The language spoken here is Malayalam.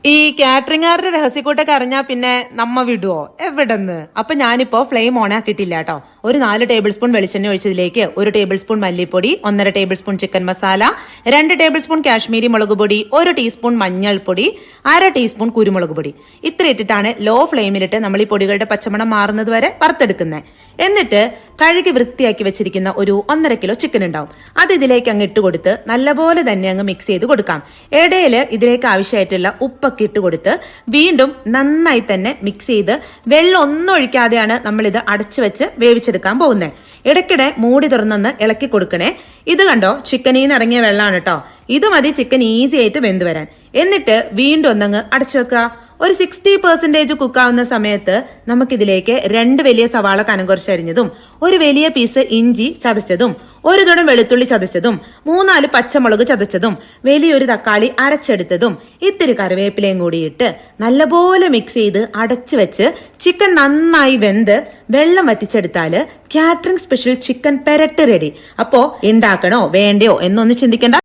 ഈ കാറ്ററിംഗുകാരുടെ രഹസ്യക്കൂട്ടൊക്കെ അറിഞ്ഞാ പിന്നെ നമ്മ വിടുവോ എവിടെന്ന്? അപ്പൊ ഞാനിപ്പോ ഫ്ലെയിം ഓൺ ആക്കിയിട്ടില്ല കേട്ടോ. ഒരു 4 ടേബിൾ സ്പൂൺ വെളിച്ചെണ്ണ ഒഴിച്ചതിലേക്ക് 1 ടേബിൾ സ്പൂൺ മല്ലിപ്പൊടി, 1.5 table spoon chicken masala, 2 table spoon Kashmiri മുളക് പൊടി, 1 ടീസ്പൂൺ മഞ്ഞൾപ്പൊടി, 1/2 ടീസ്പൂൺ കുരുമുളക് പൊടി. ഇത്ര ഇട്ടിട്ടാണ് ലോ ഫ്ലെയിമിലിട്ട് നമ്മൾ ഈ പൊടികളുടെ പച്ചമണം മാറുന്നത് വരെ വറുത്തെടുക്കുന്നത്. എന്നിട്ട് കഴുകി വൃത്തിയാക്കി വെച്ചിരിക്കുന്ന ഒരു 1.5 കിലോ ചിക്കൻ ഉണ്ടാവും. അത് ഇതിലേക്ക് അങ്ങ് ഇട്ട് കൊടുത്ത് നല്ലപോലെ തന്നെ അങ്ങ് മിക്സ് ചെയ്ത് കൊടുക്കാം. ഇടയിൽ ഇതിലേക്ക് ആവശ്യമായിട്ടുള്ള ഉപ്പൊക്കെ ഇട്ട് കൊടുത്ത് വീണ്ടും നന്നായി തന്നെ മിക്സ് ചെയ്ത് വെള്ളം ഒന്നും ഒഴിക്കാതെയാണ് നമ്മളിത് അടച്ചു വെച്ച് വേവിച്ചെടുക്കാൻ പോകുന്നത്. ഇടയ്ക്കിടെ മൂടി തുറന്നൊന്ന് ഇളക്കി കൊടുക്കണേ. ഇത് കണ്ടോ, ചിക്കനിൽ നിന്ന് ഇറങ്ങിയ വെള്ളമാണ് കേട്ടോ. ഇത് മതി ചിക്കൻ ഈസി ആയിട്ട് വെന്ത് വരാൻ. എന്നിട്ട് വീണ്ടും ഒന്നങ്ങ് അടച്ചു വെക്കുക. ഒരു 60% കുക്കാവുന്ന സമയത്ത് നമുക്കിതിലേക്ക് 2 വലിയ സവാള കനം കുറച്ചരിഞ്ഞതും, ഒരു വലിയ പീസ് ഇഞ്ചി ചതച്ചതും, ഒരു തുടം വെളുത്തുള്ളി ചതച്ചതും, 3-4 പച്ചമുളക് ചതച്ചതും, വലിയൊരു തക്കാളി അരച്ചെടുത്തതും, ഇത്തിരി കറിവേപ്പിലയും കൂടി ഇട്ട് നല്ലപോലെ മിക്സ് ചെയ്ത് അടച്ചു വെച്ച് ചിക്കൻ നന്നായി വെന്ത് വെള്ളം വറ്റിച്ചെടുത്താല് കാറ്ററിംഗ് സ്പെഷ്യൽ ചിക്കൻ പെരട്ട് റെഡി. അപ്പോ ഉണ്ടാക്കണോ വേണ്ടയോ എന്നൊന്നും ചിന്തിക്കേണ്ട.